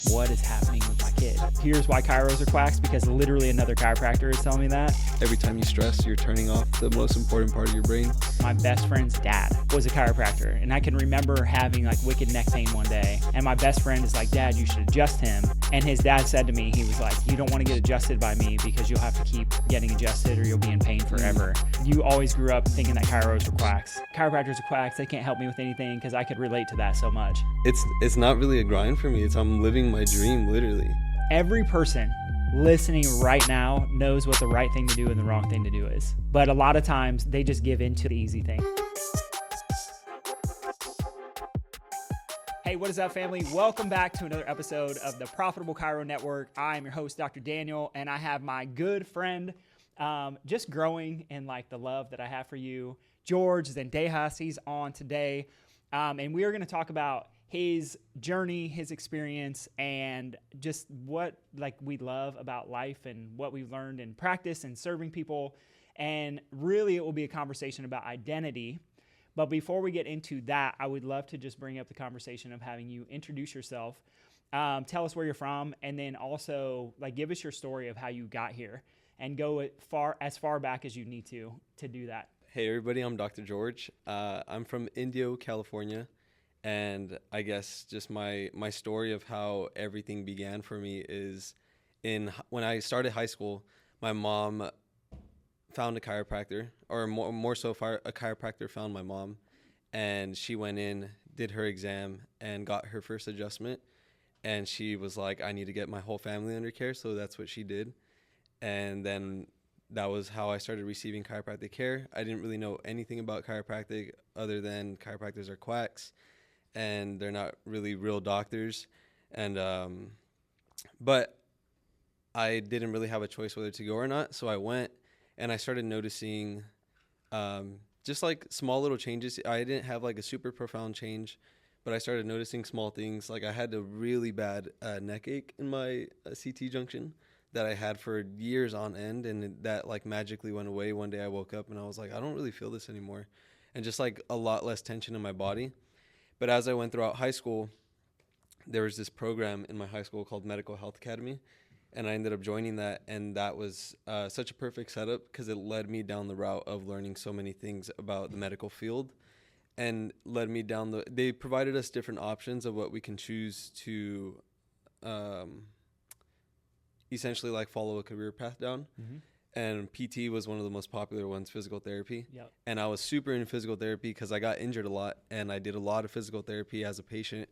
what is happening with my kid? Here's why chiros are quacks, because literally another chiropractor is telling me that. Every time you stress, you're turning off the most important part of your brain. My best friend's dad was a chiropractor, and I can remember having like wicked neck pain one day, and my best friend is like, Dad, you should adjust him. And his dad said to me, he was like, you don't want to get adjusted by me because you'll have to keep getting adjusted or you'll be in pain forever. You always grew up thinking that chiros were quacks. Chiropractors are quacks. They can't help me with anything, because I could relate to that so much. It's not really a grind for me. I'm living my dream, literally. Every person listening right now knows what the right thing to do and the wrong thing to do is. But a lot of times they just give in to the easy thing. Hey, what is up, family? Welcome back to another episode of the Profitable Chiro Network. I'm your host, Dr. Daniel, and I have my good friend, just growing in like the love that I have for you, Jorge Zendejas. He's on today, and we are going to talk about his journey, his experience, and just what like we love about life and what we've learned in practice and serving people. And really, it will be a conversation about identity. But before we get into that, I would love to just bring up the conversation of having you introduce yourself, tell us where you're from, and then also like give us your story of how you got here, and go as far back as you need to do that. Hey, everybody, I'm Dr. Jorge. I'm from Indio, California. And I guess just my story of how everything began for me is when I started high school, my mom found a chiropractor, or more so a chiropractor found my mom, and she went in, did her exam, and got her first adjustment. And she was like, I need to get my whole family under care, so that's what she did. And then that was how I started receiving chiropractic care. I didn't really know anything about chiropractic other than chiropractors are quacks, and they're not really real doctors. And but I didn't really have a choice whether to go or not, so I went, and I started noticing just like small little changes. I didn't have like a super profound change, but I started noticing small things. Like I had a really bad neck ache in my CT junction that I had for years on end, and that like magically went away. One day I woke up and I was like, I don't really feel this anymore, and just like a lot less tension in my body. But as I went throughout high school, there was this program in my high school called Medical Health Academy, and I ended up joining that, and that was such a perfect setup because it led me down the route of learning so many things about the medical field, and led me down they provided us different options of what we can choose to essentially like follow a career path down. Mm-hmm. And PT was one of the most popular ones, physical therapy. Yep. And I was super into physical therapy because I got injured a lot, and I did a lot of physical therapy as a patient.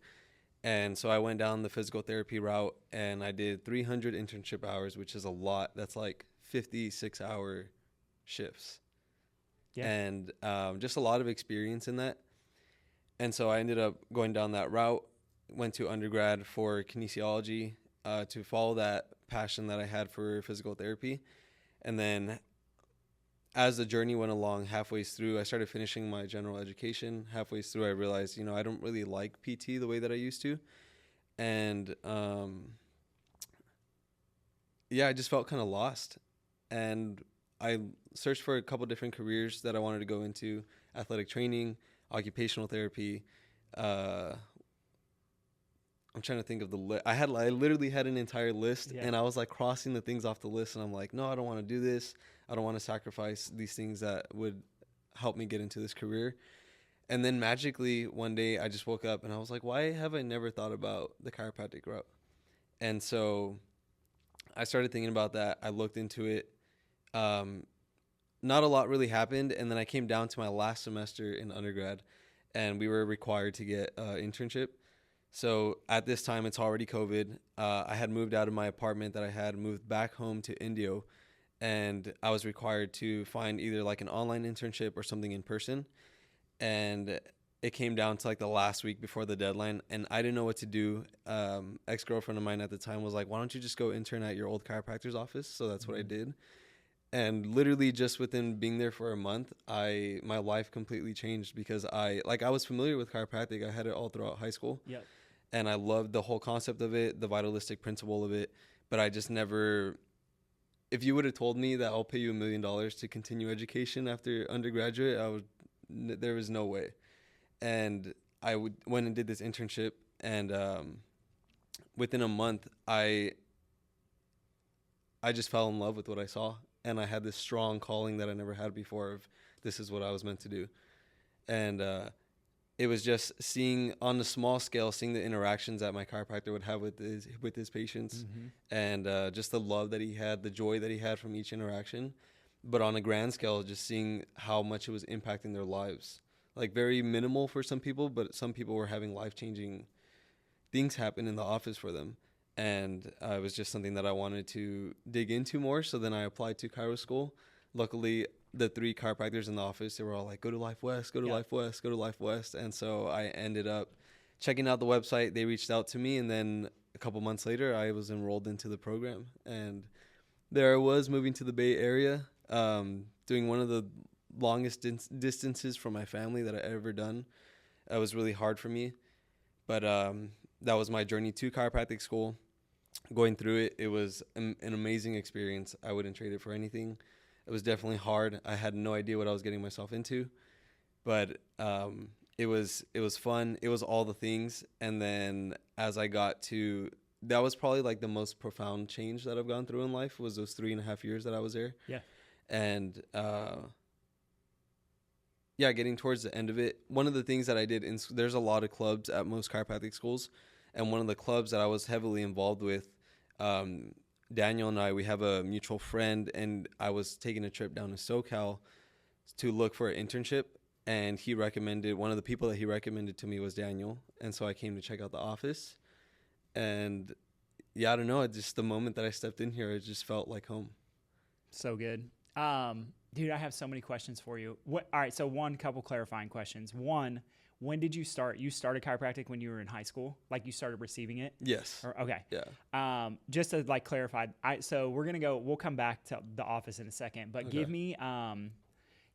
And so I went down the physical therapy route, and I did 300 internship hours, which is a lot. That's like 56-hour shifts. Yeah. And just a lot of experience in that. And so I ended up going down that route, went to undergrad for kinesiology to follow that passion that I had for physical therapy. And then as the journey went along, halfway through, I started finishing my general education. Halfway through, I realized, I don't really like PT the way that I used to. And, I just felt kind of lost. And I searched for a couple different careers that I wanted to go into: athletic training, occupational therapy. I'm trying to think of the list. I literally had an entire list, and I was like crossing the things off the list, and I'm like, no, I don't want to do this. I don't want to sacrifice these things that would help me get into this career. And then magically one day I just woke up and I was like, why have I never thought about the chiropractic route? And so I started thinking about that. I looked into it. Not a lot really happened. And then I came down to my last semester in undergrad, and we were required to get an internship. So at this time, it's already COVID. I had moved out of my apartment that I had, moved back home to Indio, and I was required to find either like an online internship or something in person. And it came down to like the last week before the deadline, and I didn't know what to do. Ex-girlfriend of mine at the time was like, why don't you just go intern at your old chiropractor's office? So that's what I did. And literally just within being there for a month, my life completely changed, because I was familiar with chiropractic. I had it all throughout high school. Yep. And I loved the whole concept of it, the vitalistic principle of it. But I just never, if you would have told me that I'll pay you $1 million to continue education after undergraduate, there was no way. And I went and did this internship, and within a month, I just fell in love with what I saw, and I had this strong calling that I never had before of this is what I was meant to do. And it was just seeing on the small scale, seeing the interactions that my chiropractor would have with his patients, and just the love that he had, the joy that he had from each interaction. But on a grand scale, just seeing how much it was impacting their lives. Like very minimal for some people, but some people were having life-changing things happen in the office for them. And it was just something that I wanted to dig into more. So then I applied to chiro school. Luckily, the 3 chiropractors in the office, they were all like, go to Life West, go to Life West, go to Life West. And so I ended up checking out the website. They reached out to me. And then a couple months later, I was enrolled into the program. And there I was moving to the Bay Area, doing one of the longest distances from my family that I ever done. It was really hard for me. But that was my journey to chiropractic school. Going through it, it was an amazing experience. I wouldn't trade it for anything. It was definitely hard. I had no idea what I was getting myself into, but it was fun. It was all the things. And then as I got to, that was probably like the most profound change that I've gone through in life was those 3.5 years that I was there. Yeah. And getting towards the end of it, one of the things that I did, there's a lot of clubs at most chiropractic schools, and one of the clubs that I was heavily involved with, Daniel and I, we have a mutual friend, and I was taking a trip down to SoCal to look for an internship, and one of the people that he recommended to me was Daniel, and so I came to check out the office, and I don't know, just the moment that I stepped in here, it just felt like home. So good. Dude, I have so many questions for you. All right, so couple clarifying questions. One, when did you start? You started chiropractic when you were in high school? Like you started receiving it? Yes. Okay. Yeah. Just to like clarify, so we'll come back to the office in a second, but give me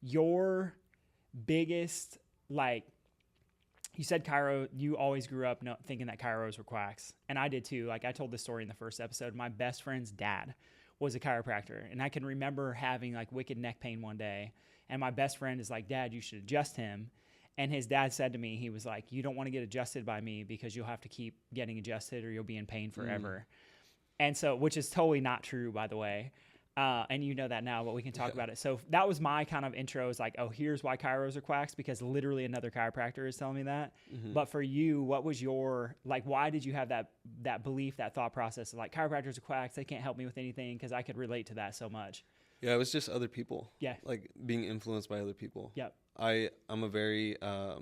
your biggest, like, you said chiro, you always grew up thinking that chiros were quacks. And I did too. Like I told this story in the first episode. My best friend's dad was a chiropractor. And I can remember having like wicked neck pain one day. And my best friend is like, Dad, you should adjust him. And his dad said to me, he was like, you don't want to get adjusted by me because you'll have to keep getting adjusted or you'll be in pain forever. And so, which is totally not true, by the way. And you know that now, but we can talk about it. So that was my kind of intro, is like, oh, here's why chiros are quacks, because literally another chiropractor is telling me that. But for you, what was your, like, why did you have that belief, that thought process of like, chiropractors are quacks, they can't help me with anything? Because I could relate to that so much. Yeah, it was just other people. Yeah. Like being influenced by other people. Yep. I'm a very, I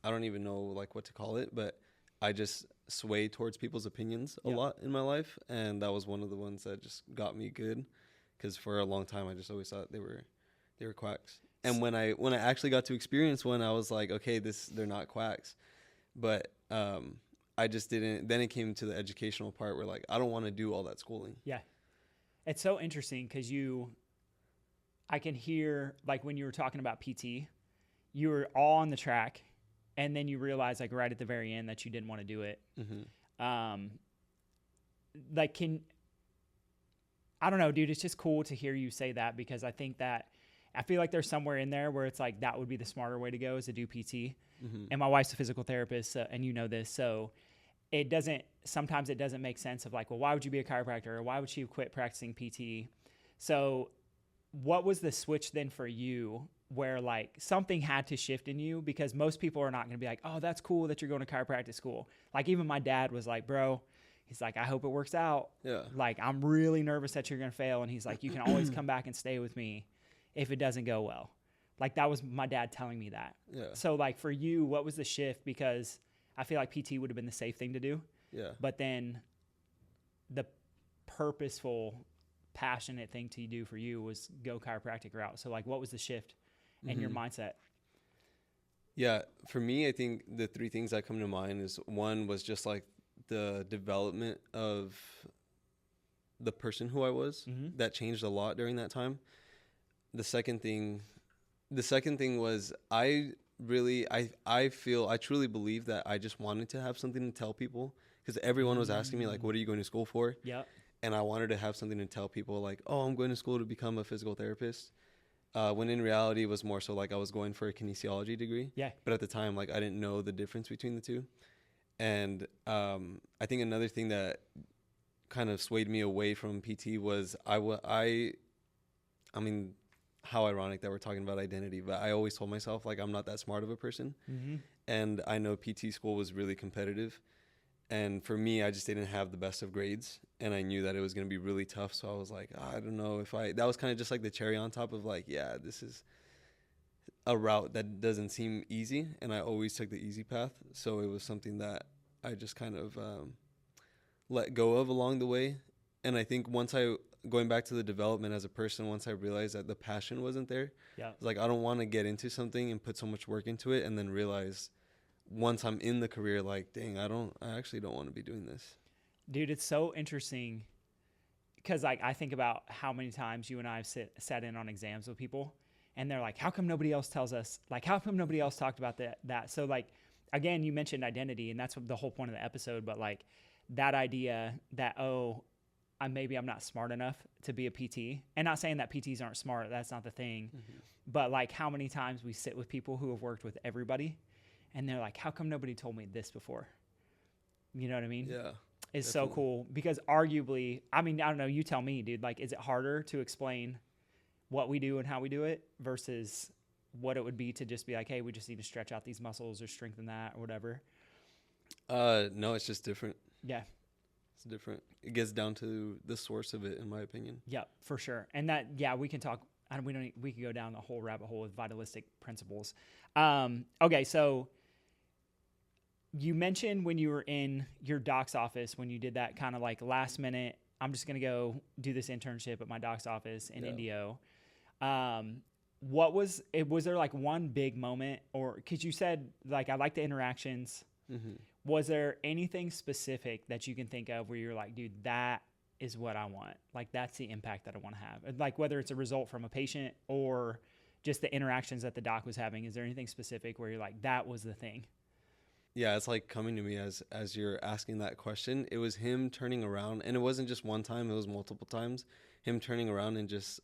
don't even know like what to call it, but I just sway towards people's opinions a lot in my life. And that was one of the ones that just got me good. Because for a long time, I just always thought they were quacks. And when I actually got to experience one, I was like, okay, they're not quacks. But I just didn't. Then it came to the educational part where like I don't want to do all that schooling. Yeah, it's so interesting because I can hear like when you were talking about PT, you were all on the track, and then you realize like right at the very end that you didn't want to do it. Like I don't know, dude, it's just cool to hear you say that, because I feel like there's somewhere in there where it's like that would be the smarter way to go, is to do PT. And my wife's a physical therapist, and you know this. So sometimes it doesn't make sense of like, well, why would you be a chiropractor, or why would she quit practicing PT? So what was the switch then for you where like something had to shift in you? Because most people are not going to be like, oh, that's cool that you're going to chiropractic school. Like even my dad was like, bro, he's like, I hope it works out. Yeah. Like, I'm really nervous that you're going to fail. And he's like, you can always come back and stay with me if it doesn't go well. Like, that was my dad telling me that. Yeah. So, like, for you, what was the shift? Because I feel like PT would have been the safe thing to do. Yeah. But then the purposeful, passionate thing to do for you was go chiropractic route. So, like, what was the shift in your mindset? Yeah. For me, I think the 3 things that come to mind is, one was just like the development of the person who I was. That changed a lot during that time. The second thing was I truly believe that I just wanted to have something to tell people, because everyone was asking me like, what are you going to school for? Yeah. And I wanted to have something to tell people like, oh, I'm going to school to become a physical therapist. When in reality it was more so like I was going for a kinesiology degree. Yeah. But at the time, like I didn't know the difference between the two. And I think another thing that kind of swayed me away from PT was I mean, how ironic that we're talking about identity, but I always told myself like I'm not that smart of a person. Mm-hmm. And I know PT school was really competitive. And for me, I just didn't have the best of grades. And I knew that it was going to be really tough. So I was like, I don't know if that was kind of just like the cherry on top of like, yeah, this is a route that doesn't seem easy. And I always took the easy path. So it was something that I just kind of let go of along the way. And I think going back to the development as a person, once I realized that the passion wasn't there, like I don't want to get into something and put so much work into it and then realize once I'm in the career, like, dang, I actually don't want to be doing this. Dude, it's so interesting because like I think about how many times you and I have sat in on exams with people and they're like, how come nobody else tells us? Like, how come nobody else talked about that? So like, again, you mentioned identity and that's what the whole point of the episode, but like that idea that, maybe I'm not smart enough to be a PT, and not saying that PTs aren't smart. That's not the thing. Mm-hmm. But like how many times we sit with people who have worked with everybody and they're like, how come nobody told me this before? You know what I mean? Yeah. It's definitely. so cool because arguably, I mean, I don't know, you tell me, dude, like, is it harder to explain what we do and how we do it versus what it would be to just be like, hey, we just need to stretch out these muscles or strengthen that or whatever? No, it's just different. Yeah. It's different. It gets down to the source of it, in my opinion. Yeah, for sure. And that, yeah, we can talk. We could go down the whole rabbit hole with vitalistic principles. Okay, so you mentioned when you were in your doc's office, when you did that kind of like last minute, I'm just going to go do this internship at my doc's office in Indio. Was there like one big moment, or because you said like, I like the interactions. Mm-hmm. Was there anything specific that you can think of where you're like, dude, that is what I want? Like, that's the impact that I want to have. Like, whether it's a result from a patient or just the interactions that the doc was having, is there anything specific where you're like, that was the thing? Yeah, it's like coming to me as you're asking that question. It was him turning around, and it wasn't just one time, it was multiple times. Him turning around and just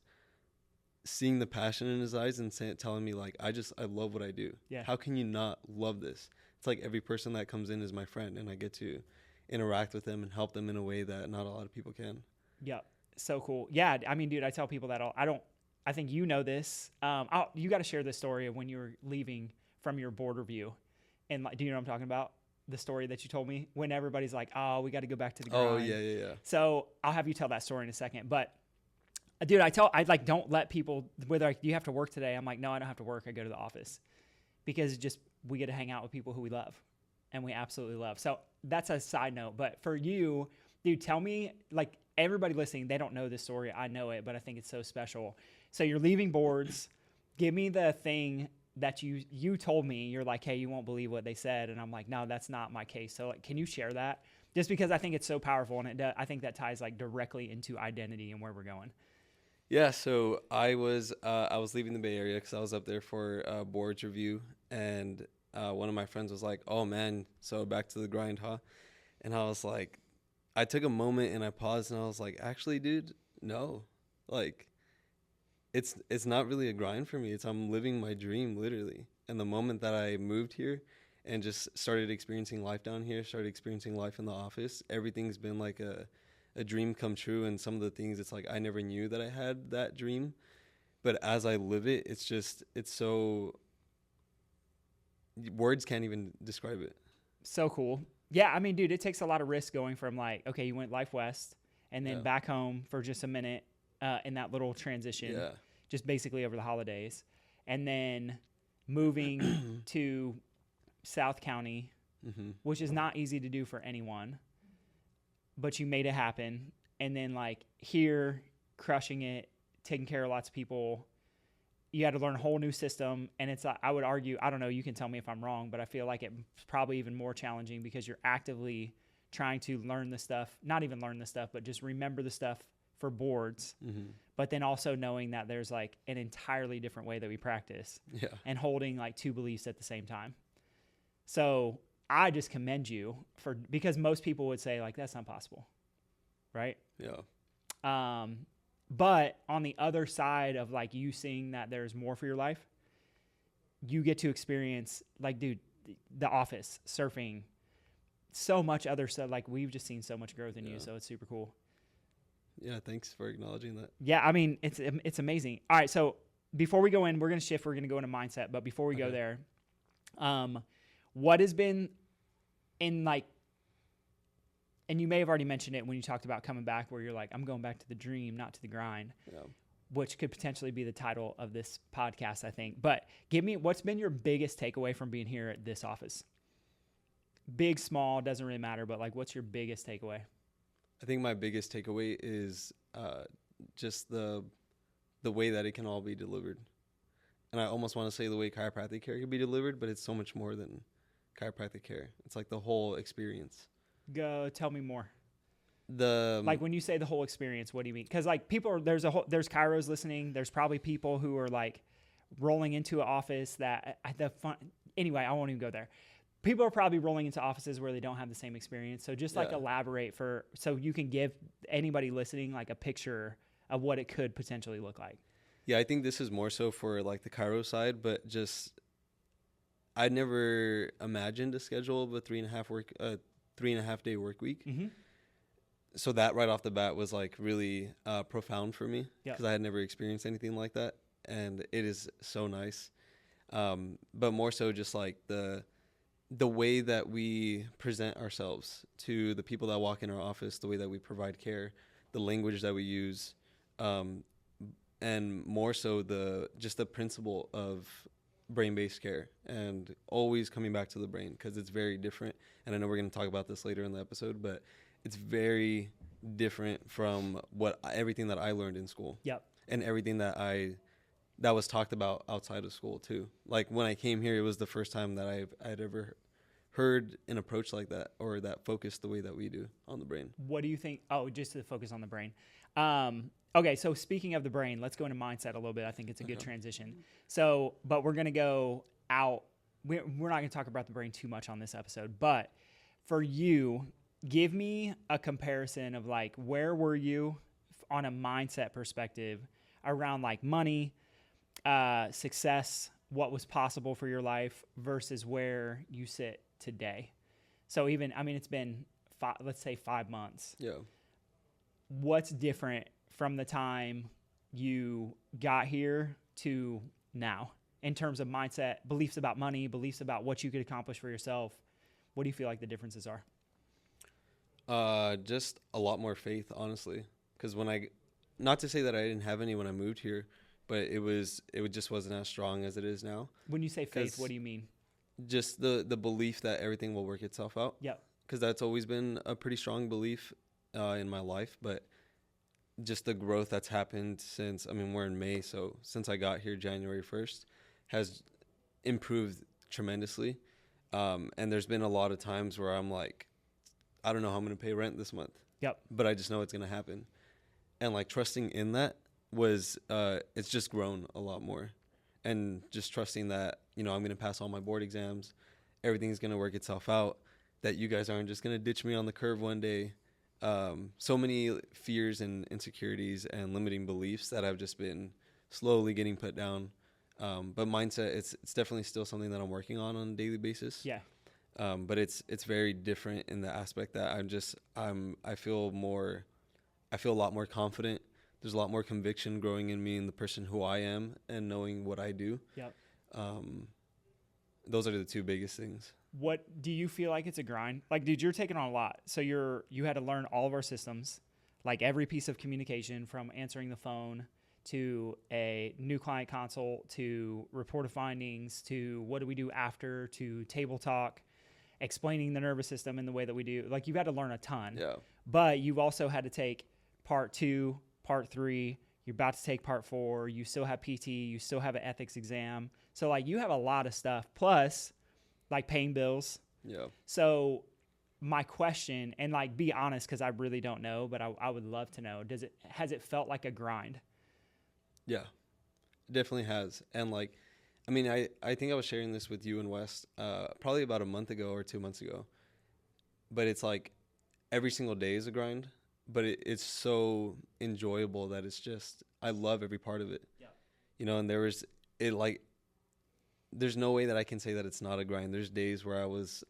seeing the passion in his eyes and telling me like, I love what I do. Yeah. How can you not love this? It's like every person that comes in is my friend, and I get to interact with them and help them in a way that not a lot of people can. Yeah. So cool. Yeah. I mean, dude, I tell people that I think you know this. You got to share this story of when you were leaving from your board review. And like, do you know what I'm talking about? The story that you told me when everybody's like, oh, we got to go back to the grind. Oh, yeah. So I'll have you tell that story in a second. But dude, I like, don't let people, whether like, do you have to work today? I'm like, no, I don't have to work. I go to the office because we get to hang out with people who we love and we absolutely love. So that's a side note. But for you, dude, tell me, like, everybody listening, they don't know this story. I know it, but I think it's so special. So you're leaving boards. Give me the thing that you told me. You're like, hey, you won't believe what they said. And I'm like, no, that's not my case. So like, can you share that? Just because I think it's so powerful, and I think that ties like directly into identity and where we're going. Yeah, so I was leaving the Bay Area because I was up there for a boards review, and one of my friends was like, oh man, so back to the grind, huh? And I was like, I took a moment and I paused and I was like, actually, dude, no, like it's not really a grind for me. I'm living my dream, literally. And the moment that I moved here and just started experiencing life down here, started experiencing life in the office, everything's been like a dream come true. And some of the things, it's like I never knew that I had that dream, but as I live it, it's so, words can't even describe it. So cool. Yeah, I mean, dude, it takes a lot of risk going from like, okay, you went Life West and then back home for just a minute in that little transition, just basically over the holidays, and then moving to South County, which is not easy to do for anyone, but you made it happen. And then like here, crushing it, taking care of lots of people. You had to learn a whole new system. And it's, I would argue, I don't know, you can tell me if I'm wrong, but I feel like it's probably even more challenging because you're actively trying to learn the stuff, not even learn the stuff, but just remember the stuff for boards. But then also knowing that there's like an entirely different way that we practice and holding like two beliefs at the same time. So I just commend you because most people would say like, that's not possible. Right. Yeah. But on the other side of like you seeing that there's more for your life, you get to experience like, dude, the office, surfing, so much other stuff. Like we've just seen so much growth in you. Yeah. So it's super cool. Yeah. Thanks for acknowledging that. Yeah. I mean, it's amazing. All right. So before we go in, we're going to shift. We're going to go into mindset. But before we go there, what has been in like, and you may have already mentioned it when you talked about coming back, where you're like, I'm going back to the dream, not to the grind. Yeah. Which could potentially be the title of this podcast, I think. But give me, what's been your biggest takeaway from being here at this office? Big, small, doesn't really matter, but like, what's your biggest takeaway? I think my biggest takeaway is just the way that it can all be delivered. And I almost want to say the way chiropractic care can be delivered, but it's so much more than chiropractic care. It's like the whole experience. Go tell me more. Like when you say the whole experience, what do you mean? Because like there's chiros listening. There's probably people who are like rolling into an office that anyway, I won't even go there. People are probably rolling into offices where they don't have the same experience. So just like elaborate so you can give anybody listening like a picture of what it could potentially look like. Yeah, I think this is more so for like the chiro side, but just I never imagined a schedule of a 3.5 day work week. Mm-hmm. So that right off the bat was like really profound for me because I had never experienced anything like that, and it is so nice. But more so just like the way that we present ourselves to the people that walk in our office, the way that we provide care, the language that we use, and more so the principle of brain-based care and always coming back to the brain because it's very different. And I know we're going to talk about this later in the episode, but it's very different from everything that I learned in school. Yep. And everything that was talked about outside of school too. Like when I came here, it was the first time that I'd ever heard an approach like that or that focused the way that we do on the brain. What do you think? Oh, just to focus on the brain. Okay, so speaking of the brain, let's go into mindset a little bit. I think it's a good transition. So, but we're going to go out. We're not going to talk about the brain too much on this episode, but for you, give me a comparison of like, where were you on a mindset perspective around like money, success, what was possible for your life versus where you sit today. So even, I mean, it's been let's say 5 months. Yeah. What's different from the time you got here to now in terms of mindset, beliefs about money, beliefs about what you could accomplish for yourself? What do you feel like the differences are? Just a lot more faith, honestly. Because not to say that I didn't have any when I moved here, but it just wasn't as strong as it is now. When you say faith, what do you mean? Just the belief that everything will work itself out. Yep. Because that's always been a pretty strong belief in my life, but just the growth that's happened since, I mean, we're in May, so since I got here January 1st, has improved tremendously. And there's been a lot of times where I'm like, I don't know how I'm going to pay rent this month. Yep. But I just know it's going to happen. And like trusting in that it's just grown a lot more. And just trusting that, I'm going to pass all my board exams. Everything's going to work itself out. That you guys aren't just going to ditch me on the curve one day. So many fears and insecurities and limiting beliefs that I've just been slowly getting put down. But mindset, it's definitely still something that I'm working on a daily basis. Yeah. But it's very different in the aspect that I feel a lot more confident. There's a lot more conviction growing in me and the person who I am and knowing what I do. Yep. Those are the two biggest things. What do you feel like it's a grind? Like, dude, you're taking on a lot. So you had to learn all of our systems, like every piece of communication from answering the phone to a new client consult to report of findings to what do we do after to table talk, explaining the nervous system in the way that we do. Like, you've had to learn a ton. Yeah. But you've also had to take part 2, part 3. You're about to take part 4. You still have PT. You still have an ethics exam. So, like, you have a lot of stuff. Plus, like, paying bills. Yeah. So, my question, and, like, be honest, because I really don't know, but I would love to know, has it felt like a grind? Yeah, it definitely has. And, like, I mean, I think I was sharing this with you and Wes probably about a month ago or 2 months ago. But it's like every single day is a grind. But it's so enjoyable that it's just, I love every part of it. Yeah. And there's no way that I can say that it's not a grind. There's days where I was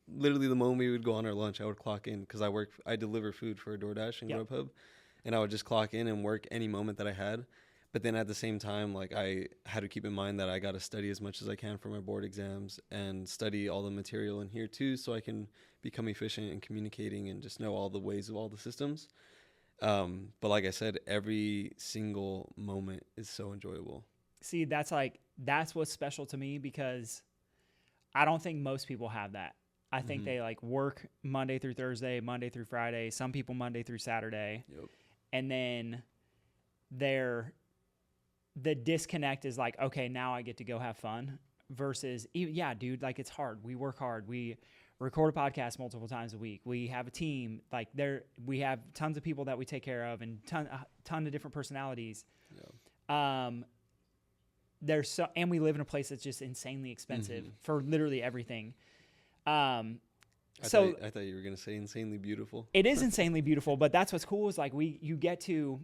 literally the moment we would go on our lunch, I would clock in because I deliver food for DoorDash and Grubhub, and I would just clock in and work any moment that I had. But then at the same time, like I had to keep in mind that I got to study as much as I can for my board exams and study all the material in here too, so I can become efficient in communicating and just know all the ways of all the systems. But like I said, every single moment is so enjoyable. See, that's what's special to me, because I don't think most people have that. I think they like work Monday through Thursday, Monday through Friday, some people Monday through Saturday. Yep. And then the disconnect is like, okay, now I get to go have fun, versus, yeah, dude, like it's hard. We work hard. We record a podcast multiple times a week. We have a team. Like we have tons of people that we take care of, and ton of different personalities. Yeah. And we live in a place that's just insanely expensive for literally everything. I thought you were gonna say insanely beautiful. It is insanely beautiful, but that's what's cool is like you get to,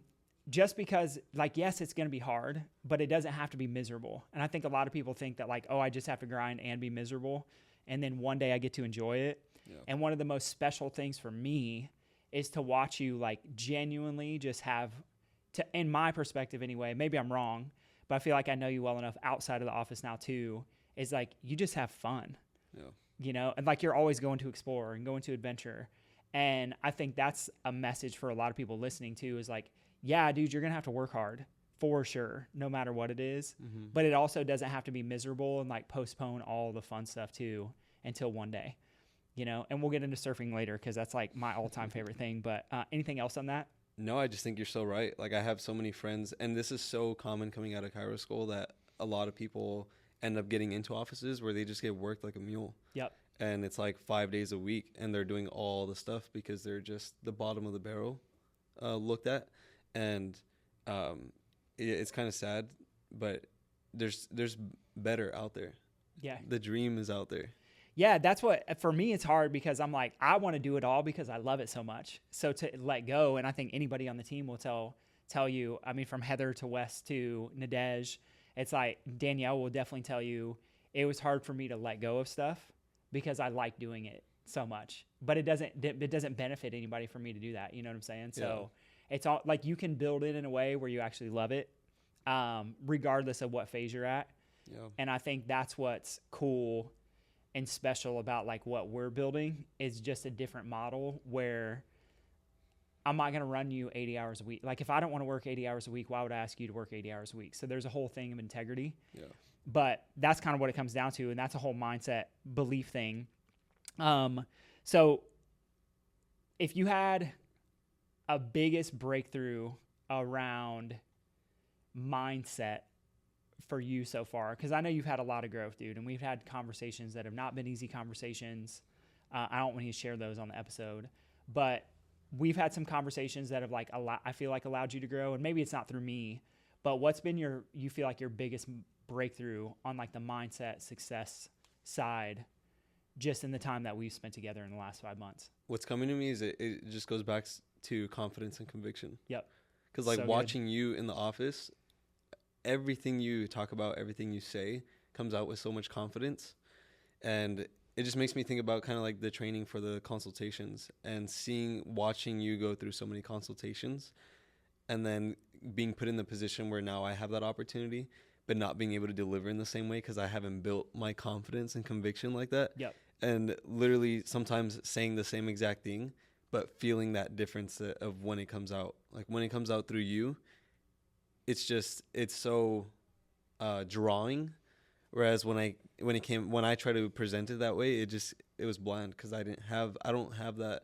just because, like, yes, it's going to be hard, but it doesn't have to be miserable. And I think a lot of people think that, like, oh, I just have to grind and be miserable, and then one day I get to enjoy it. Yeah. And one of the most special things for me is to watch you, like, genuinely just have, in my perspective anyway, maybe I'm wrong, but I feel like I know you well enough outside of the office now too, is like you just have fun. Yeah. You know, and like you're always going to explore and going to adventure. And I think that's a message for a lot of people listening too, is like, yeah, dude, you're going to have to work hard for sure, no matter what it is. Mm-hmm. But it also doesn't have to be miserable and like postpone all the fun stuff too until one day, you know. And we'll get into surfing later because that's like my all-time favorite thing. But anything else on that? No, I just think you're so right. Like I have so many friends, and this is so common coming out of Chiro school, that a lot of people end up getting into offices where they just get worked like a mule. Yep. And it's like 5 days a week, and they're doing all the stuff because they're just the bottom of the barrel looked at. And it's kind of sad, but there's better out there. Yeah. The dream is out there. Yeah, that's what, for me, it's hard because I'm like, I want to do it all because I love it so much. So to let go, and I think anybody on the team will tell you, I mean, from Heather to Wes to Nadej, it's like Danielle will definitely tell you, it was hard for me to let go of stuff because I like doing it so much. But it doesn't benefit anybody for me to do that. You know what I'm saying? Yeah. So it's all like you can build it in a way where you actually love it, regardless of what phase you're at. Yeah. And I think that's what's cool and special about like what we're building, is just a different model where I'm not going to run you 80 hours a week. Like if I don't want to work 80 hours a week, why would I ask you to work 80 hours a week? So there's a whole thing of integrity. Yeah. But that's kind of what it comes down to. And that's a whole mindset belief thing. So if you had a biggest breakthrough around mindset for you so far, because I know you've had a lot of growth, dude, and we've had conversations that have not been easy conversations. I don't want you to share those on the episode, but we've had some conversations that have like I feel like allowed you to grow, and maybe it's not through me, but what's been you feel like your biggest breakthrough on like the mindset success side, just in the time that we've spent together in the last 5 months? What's coming to me is it just goes back to confidence and conviction. Yep. Because like so watching you in the office, everything you talk about, everything you say comes out with so much confidence. And it just makes me think about kind of like the training for the consultations, and watching you go through so many consultations, and then being put in the position where now I have that opportunity, but not being able to deliver in the same way because I haven't built my confidence and conviction like that. Yep. And literally sometimes saying the same exact thing, but feeling that difference of when it comes out. Like when it comes out through you, it's so drawing. Whereas when I try to present it that way, it was bland because I don't have that.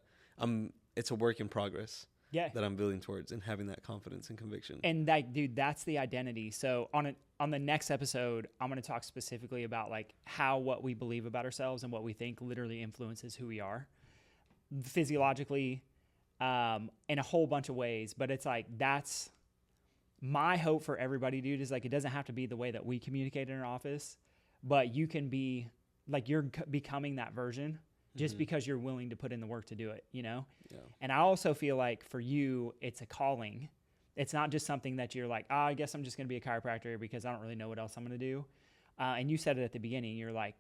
It's a work in progress. Yeah. That I'm building towards and having that confidence and conviction. And like, dude, that's the identity. So on the next episode, I'm going to talk specifically about like how what we believe about ourselves and what we think literally influences who we are physiologically, in a whole bunch of ways. But it's like, that's my hope for everybody, dude, is like, it doesn't have to be the way that we communicate in our office, but you can be like, you're becoming that version just because you're willing to put in the work to do it, you know? Yeah. And I also feel like for you, it's a calling. It's not just something that you're like, I guess I'm just going to be a chiropractor because I don't really know what else I'm going to do. And you said it at the beginning. You're like,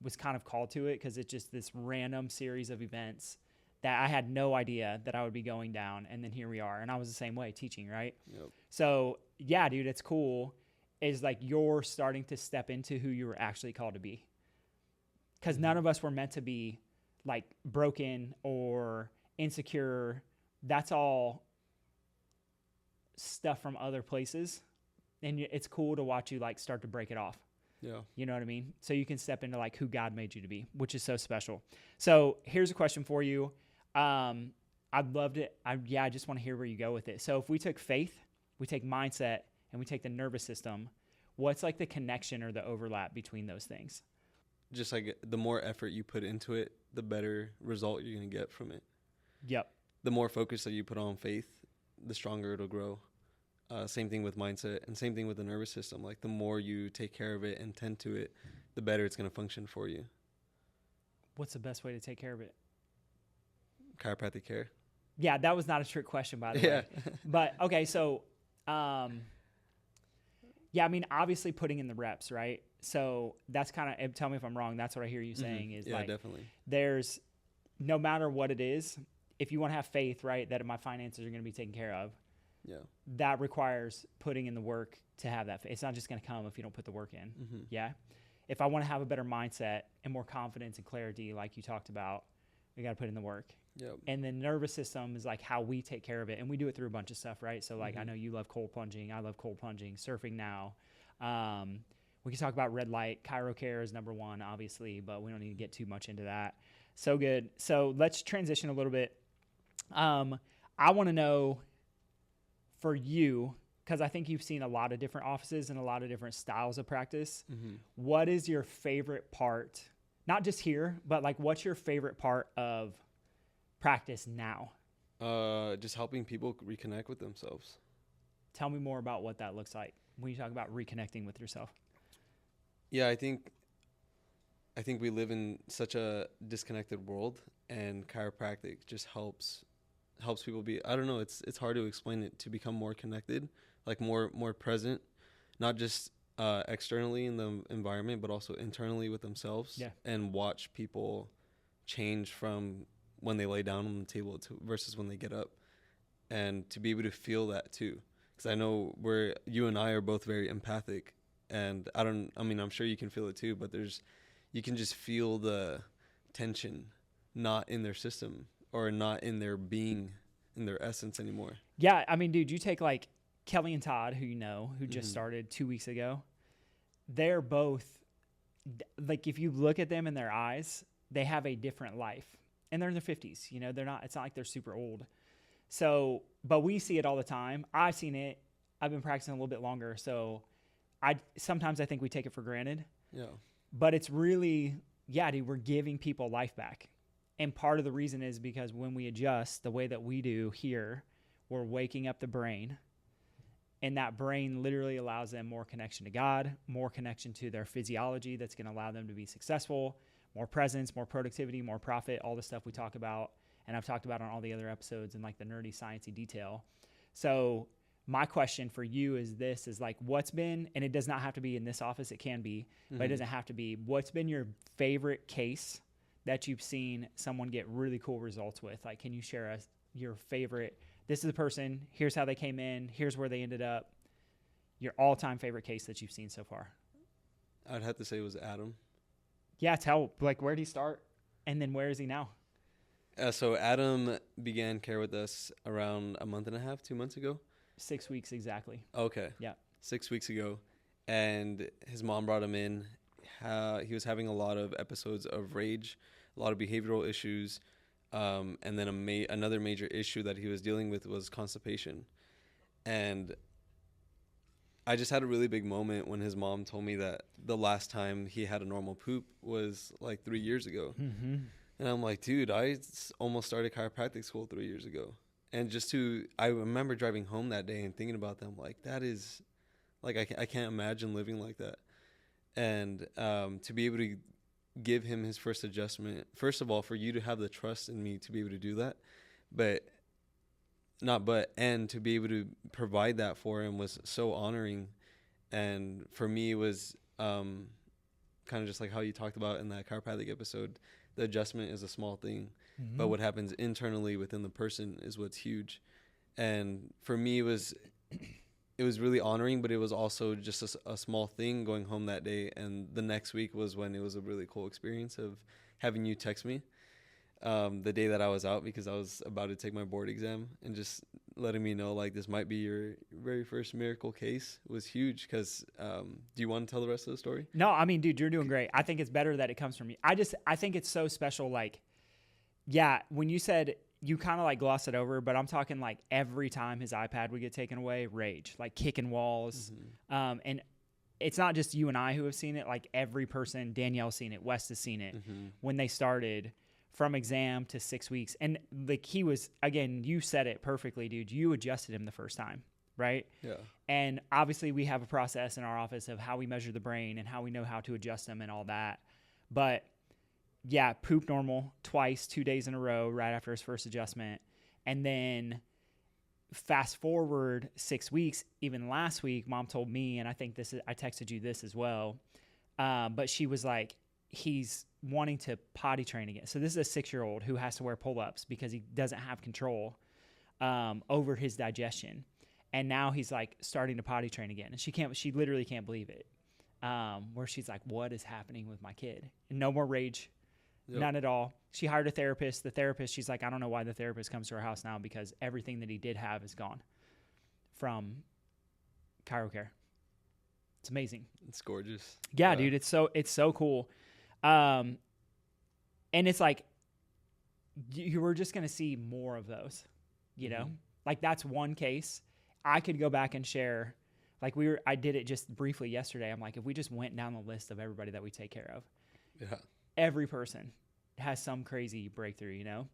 was kind of called to it because it's just this random series of events that I had no idea that I would be going down. And then here we are. And I was the same way teaching, right? Yep. So yeah, dude, it's cool. Is like you're starting to step into who you were actually called to be. Because none of us were meant to be like broken or insecure. That's all stuff from other places. And it's cool to watch you like start to break it off. Yeah. You know what I mean? So you can step into like who God made you to be, which is so special. So here's a question for you. I'd love to, I just want to hear where you go with it. So if we took faith, we take mindset, and we take the nervous system, what's like the connection or the overlap between those things? Just like the more effort you put into it, the better result you're going to get from it. Yep. The more focus that you put on faith, the stronger it'll grow. Same thing with mindset, and same thing with the nervous system. Like the more you take care of it and tend to it, the better it's going to function for you. What's the best way to take care of it? Chiropractic care. Yeah, that was not a trick question, by the way. But okay, so yeah, I mean, obviously putting in the reps, right? So that's kind of, tell me if I'm wrong, that's what I hear you saying is like, definitely. There's, no matter what it is, if you want to have faith, right, that my finances are going to be taken care of, that requires putting in the work to have that faith. It's not just going to come if you don't put the work in. Yeah. If I want to have a better mindset and more confidence and clarity, like you talked about, we got to put in the work. And the nervous system is like how we take care of it. And we do it through a bunch of stuff, right? So like, I know you love cold plunging. I love cold plunging, surfing now. We can talk about red light. Chiro care is number one, obviously, but we don't need to get too much into that. So good. So let's transition a little bit. I want to know for you, because I think you've seen a lot of different offices and a lot of different styles of practice. What is your favorite part? Not just here, but like what's your favorite part of practice now? Just helping people reconnect with themselves. Tell me more about what that looks like when you talk about reconnecting with yourself. Yeah, I think we live in such a disconnected world, and chiropractic just helps people be, I don't know, it's hard to explain it, to become more connected, like more present, not just externally in the environment, but also internally with themselves, and watch people change from when they lay down on the table versus when they get up, and to be able to feel that too. Because I know you and I are both very empathic, and I'm sure you can feel it too, but you can just feel the tension not in their system or not in their being, in their essence anymore. Yeah, I mean, dude, you take like Kelly and Todd, who you know, who just started 2 weeks ago. They're both, like, if you look at them in their eyes, they have a different life. And they're in their 50s, you know, it's not like they're super old. So, but we see it all the time. I've seen it. I've been practicing a little bit longer. So sometimes I think we take it for granted. Yeah. But it's really, dude, we're giving people life back. And part of the reason is because when we adjust the way that we do here, we're waking up the brain. And that brain literally allows them more connection to God, more connection to their physiology that's going to allow them to be successful, more presence, more productivity, more profit, all the stuff we talk about. And I've talked about on all the other episodes in like the nerdy sciencey detail. So my question for you is like, what's been, and it does not have to be in this office, it can be, but it doesn't have to be, what's been your favorite case that you've seen someone get really cool results with? Like, can you share your favorite, this is the person, here's how they came in, here's where they ended up, your all-time favorite case that you've seen so far? I'd have to say it was Adam. Yeah, where did he start? And then where is he now? So Adam began care with us around a month and a half, 2 months ago. 6 weeks exactly. Okay. Yeah. 6 weeks ago. And his mom brought him in. He was having a lot of episodes of rage, a lot of behavioral issues. And then another major issue that he was dealing with was constipation. And I just had a really big moment when his mom told me that the last time he had a normal poop was like 3 years ago. And I'm like, dude, I almost started chiropractic school 3 years ago. And I remember driving home that day and thinking about them, like, that is, like, I can't imagine living like that. And to be able to give him his first adjustment, first of all, for you to have the trust in me to be able to do that, and to be able to provide that for him was so honoring. And for me, it was kind of just like how you talked about in that chiropractic episode, the adjustment is a small thing, but what happens internally within the person is what's huge. And for me, it was really honoring, but it was also just a small thing going home that day. And the next week was when it was a really cool experience of having you text me the day that I was out, because I was about to take my board exam, and just letting me know like this might be your very first miracle case was huge. Because do you want to tell the rest of the story? No, I mean, dude, you're doing great. I think it's better that it comes from you. I think it's so special. Like, yeah, when you said, you kind of like glossed it over, but I'm talking like every time his iPad would get taken away, rage, like kicking walls. And it's not just you and I who have seen it. Like every person, Danielle's seen it, Wes has seen it when they started from exam to 6 weeks. And like he was, again, you said it perfectly, dude. You adjusted him the first time, right? Yeah. And obviously we have a process in our office of how we measure the brain and how we know how to adjust them and all that. But yeah, poop normal twice, 2 days in a row right after his first adjustment. And then fast forward 6 weeks, even last week, mom told me, and I think I texted you this as well. But she was like, he's wanting to potty train again. So this is a 6-year-old who has to wear pull-ups because he doesn't have control over his digestion. And now he's like starting to potty train again. And she literally can't believe it. Where she's like, what is happening with my kid? And no more rage. Yep. None at all. She hired a therapist. The therapist, she's like, I don't know why the therapist comes to her house now, because everything that he did have is gone from ChiroCare. It's amazing. It's gorgeous. Yeah, dude, it's so cool. And it's like you were just going to see more of those, you know? Like that's one case. I could go back and share, like I did it just briefly yesterday. I'm like, if we just went down the list of everybody that we take care of. Yeah. Every person has some crazy breakthrough, you know?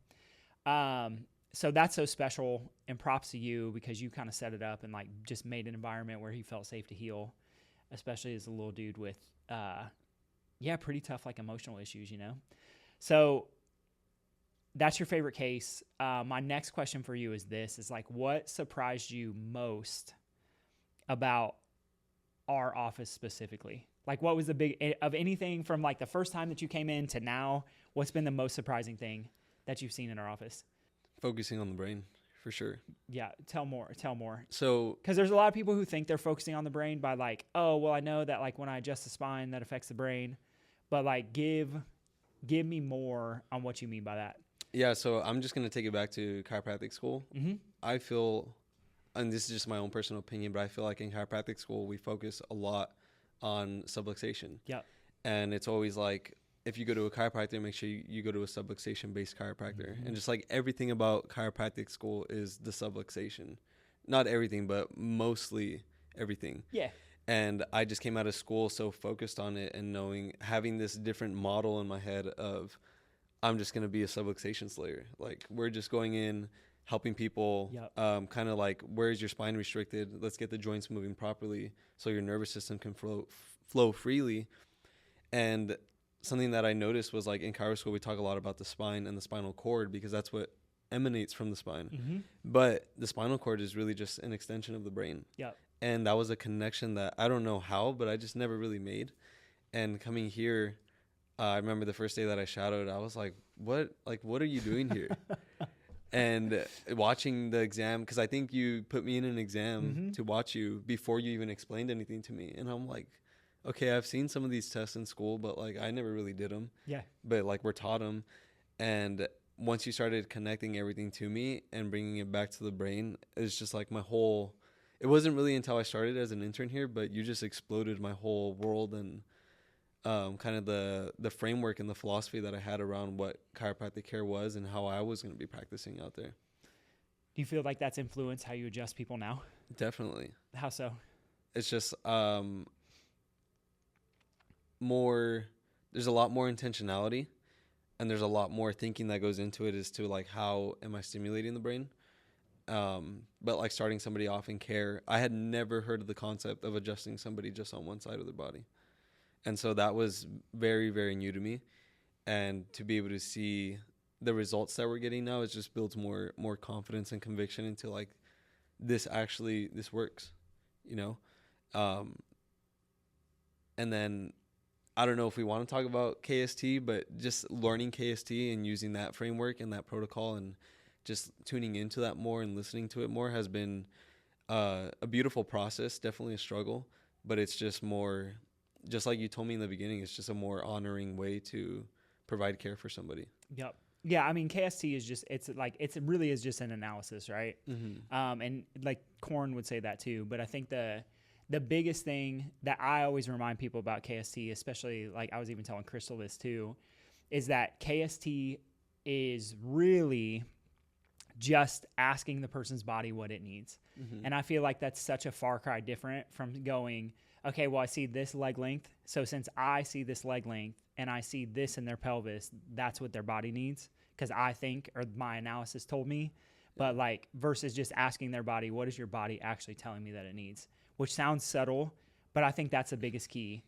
So that's so special, and props to you, because you kind of set it up and like just made an environment where he felt safe to heal, especially as a little dude with, pretty tough, like emotional issues, you know? So that's your favorite case. My next question for you is this, is like, what surprised you most about our office specifically? Like, what was of anything from like the first time that you came in to now, what's been the most surprising thing that you've seen in our office? Focusing on the brain, for sure. Yeah. Tell more. So, because there's a lot of people who think they're focusing on the brain by like, oh, well, I know that like when I adjust the spine, that affects the brain, but like give me more on what you mean by that. Yeah. So I'm just going to take it back to chiropractic school. I feel, and this is just my own personal opinion, but I feel like in chiropractic school, we focus a lot on subluxation. Yeah. And it's always like, if you go to a chiropractor, make sure you go to a subluxation based chiropractor. And just like everything about chiropractic school is the subluxation. Not everything, but mostly everything. Yeah. And I just came out of school so focused on it, and having this different model in my head of, I'm just going to be a subluxation slayer. Like, we're just going in, helping people, kind of like, where's your spine restricted? Let's get the joints moving properly so your nervous system can flow freely. And something that I noticed was like in chiro school, we talk a lot about the spine and the spinal cord, because that's what emanates from the spine. But the spinal cord is really just an extension of the brain. Yeah. And that was a connection that I don't know how, but I just never really made. And coming here, I remember the first day that I shadowed, I was like, what are you doing here? And watching the exam, because I think you put me in an exam to watch you before you even explained anything to me. And I'm like, okay, I've seen some of these tests in school, but like I never really did them. Yeah. But like we're taught them. And once you started connecting everything to me and bringing it back to the brain, it's just like it wasn't really until I started as an intern here, but you just exploded my whole world and kind of the framework and the philosophy that I had around what chiropractic care was and how I was going to be practicing out there. Do you feel like that's influenced how you adjust people now? Definitely. How so? It's just there's a lot more intentionality, and there's a lot more thinking that goes into it as to like, how am I stimulating the brain? But like starting somebody off in care, I had never heard of the concept of adjusting somebody just on one side of their body. And so that was very, very new to me. And to be able to see the results that we're getting now, it just builds more confidence and conviction into like, this works, you know? And then I don't know if we want to talk about KST, but just learning KST and using that framework and that protocol and just tuning into that more and listening to it more has been a beautiful process, definitely a struggle, but it's just more, just like you told me in the beginning, it's just a more honoring way to provide care for somebody. Yep. Yeah, I mean, KST is just, it really is just an analysis, right? And like Korn would say that too, but I think the biggest thing that I always remind people about KST, especially like I was even telling Crystal this too, is that KST is really just asking the person's body what it needs. And I feel like that's such a far cry different from going, okay, well, I see this leg length. So since I see this leg length and I see this in their pelvis, that's what their body needs. Because I think, or my analysis told me, but like versus just asking their body, what is your body actually telling me that it needs? Which sounds subtle, but I think that's the biggest key.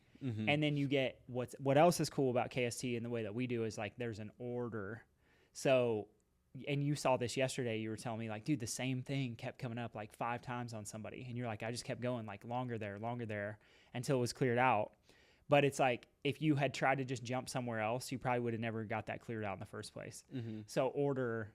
And then you get what else is cool about KST and the way that we do is like there's an order. So, and you saw this yesterday, you were telling me like, dude, the same thing kept coming up like 5 times on somebody. And you're like, I just kept going like longer there until it was cleared out. But it's like, if you had tried to just jump somewhere else, you probably would have never got that cleared out in the first place. So order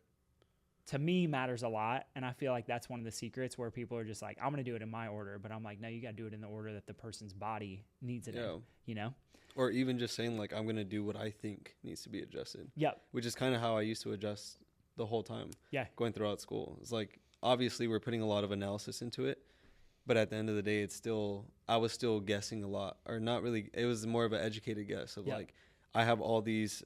to me matters a lot. And I feel like that's one of the secrets where people are just like, I'm going to do it in my order. But I'm like, no, you got to do it in the order that the person's body needs it in, you know? Or even just saying like, I'm going to do what I think needs to be adjusted. Yep. Which is kind of how I used to adjust the whole time. Yeah. Going throughout school. It's like, obviously we're putting a lot of analysis into it, but at the end of the day, I was still guessing a lot, or not really. It was more of an educated guess of like, I have all these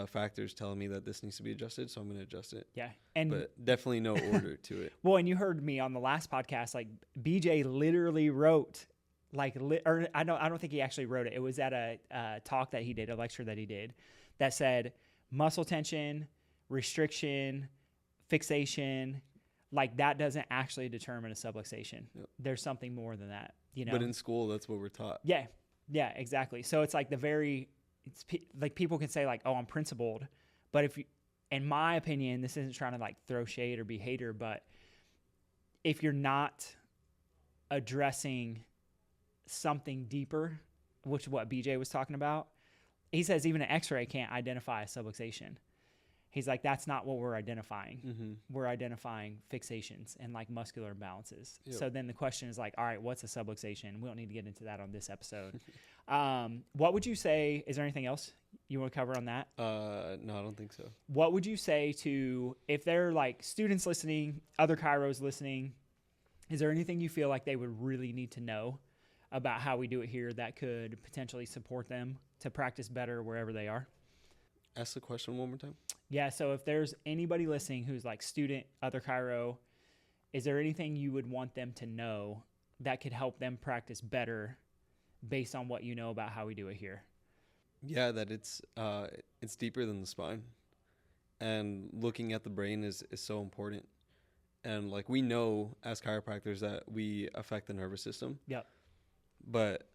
factors telling me that this needs to be adjusted, so I'm going to adjust it. Yeah. But definitely no order to it. Well, and you heard me on the last podcast, like BJ literally wrote or I don't think he actually wrote it. It was at a talk that he did, a lecture that he did that said muscle tension, restriction, fixation, like that doesn't actually determine a subluxation. There's something more than that, you know. But in school, that's what we're taught. Yeah, exactly. So it's like like people can say like, oh, I'm principled, but if you, in my opinion, this isn't trying to like throw shade or be hater, but if you're not addressing something deeper, which is what BJ was talking about, he says even an X-ray can't identify a subluxation. He's like, that's not what we're identifying. We're identifying fixations and like muscular imbalances. So then the question is like, all right, what's a subluxation? We don't need to get into that on this episode. What would you say? Is there anything else you want to cover on that? No, I don't think so. What would you say to, if they're like students listening, other chiros listening, is there anything you feel like they would really need to know about how we do it here that could potentially support them to practice better wherever they are? Ask the question one more time. Yeah, so if there's anybody listening who's like student, other chiro, is there anything you would want them to know that could help them practice better based on what you know about how we do it here? Yeah, that it's deeper than the spine. And looking at the brain is so important. And like we know as chiropractors that we affect the nervous system. Yep. But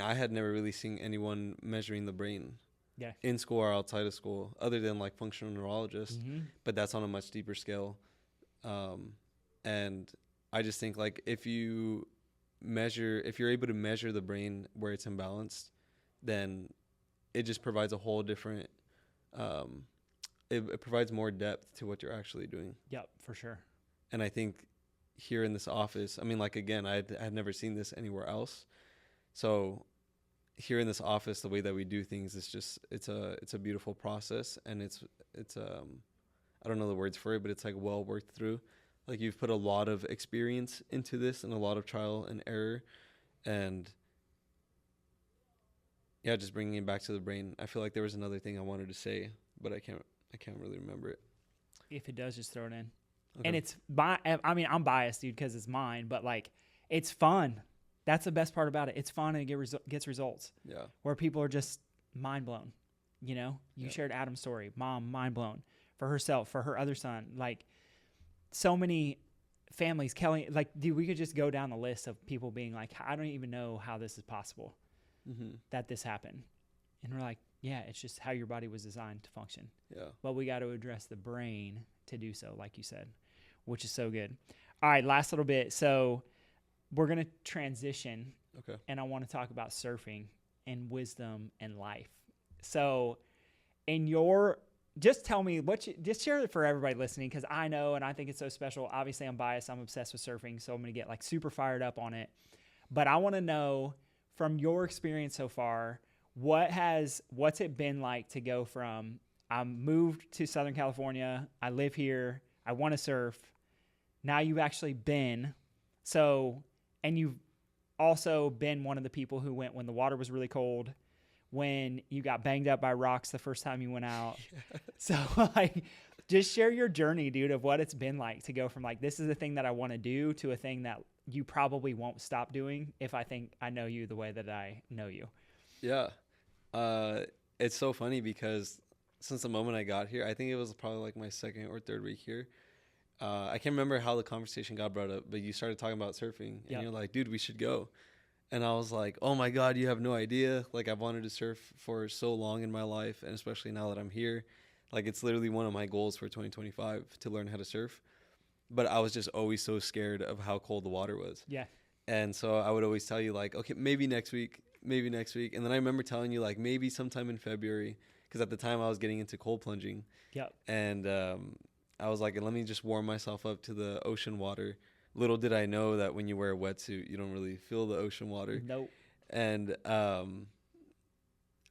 I had never really seen anyone measuring the brain in school or outside of school other than like functional neurologists, but that's on a much deeper scale. And I just think like if you're able to measure the brain where it's imbalanced, then it just provides a whole different, it provides more depth to what you're actually doing. Yep, for sure. And I think here in this office, again, I had never seen this anywhere else. So here in this office, the way that we do things is just, it's a beautiful process, and it's I don't know the words for it, but it's like well worked through. Like you've put a lot of experience into this and a lot of trial and error, and yeah, just bringing it back to the brain. I feel like there was another thing I wanted to say, but I can't really remember it. If it does, just throw it in. Okay. And I'm biased, dude, because it's mine, but like it's fun. That's the best part about it. It's fun and it gets results. Yeah. Where people are just mind blown. You know, you shared Adam's story. Mom, mind blown for herself, for her other son. Like so many families, Kelly, like, dude, we could just go down the list of people being like, I don't even know how this is possible that this happened. And we're like, yeah, it's just how your body was designed to function. Yeah. But we got to address the brain to do so, like you said, which is so good. All right, last little bit. So we're going to transition Okay. and I want to talk about surfing and wisdom and life. So, just tell me just share it for everybody listening, because I know and I think it's so special. Obviously, I'm biased. I'm obsessed with surfing, so I'm going to get like super fired up on it. But I want to know from your experience so far, what's it been like to go from I moved to Southern California, I live here, I want to surf. Now you've actually been, and you've also been one of the people who went when the water was really cold, when you got banged up by rocks the first time you went out. Yeah. So like, just share your journey, dude, of what it's been like to go from like, this is the thing that I want to do, to a thing that you probably won't stop doing if I think I know you the way that I know you. Yeah. It's so funny because since the moment I got here, I think it was probably like my second or third week here. I can't remember how the conversation got brought up, but you started talking about surfing and you're like, dude, we should go. And I was like, oh my God, you have no idea. Like, I've wanted to surf for so long in my life. And especially now that I'm here, like, it's literally one of my goals for 2025 to learn how to surf. But I was just always so scared of how cold the water was. Yeah. And so I would always tell you like, okay, maybe next week. And then I remember telling you like, maybe sometime in February, because at the time I was getting into cold plunging. Yep. And I was like, let me just warm myself up to the ocean water. Little did I know that when you wear a wetsuit, you don't really feel the ocean water. Nope. And I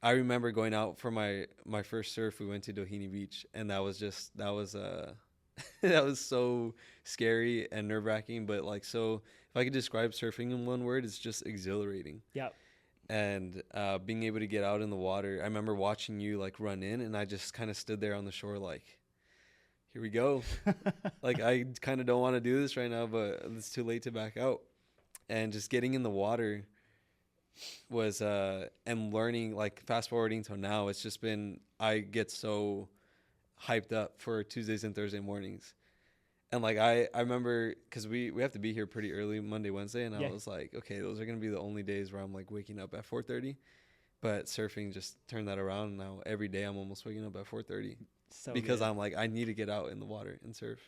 remember going out for my first surf. We went to Doheny Beach, and that was that was so scary and nerve wracking. But like, so if I could describe surfing in one word, it's just exhilarating. Yep. And being able to get out in the water, I remember watching you like run in, and I just kind of stood there on the shore like, here we go. Like, I kind of don't want to do this right now, but it's too late to back out. And just getting in the water was, and learning, like, fast forwarding till now, it's just been, I get so hyped up for Tuesdays and Thursday mornings. And like, I remember, because we have to be here pretty early Monday, Wednesday. And I was like, okay, those are going to be the only days where I'm like waking up at 4:30. But surfing just turned that around. Now every day I'm almost waking up at 4:30. So because good. I'm like, I need to get out in the water and surf.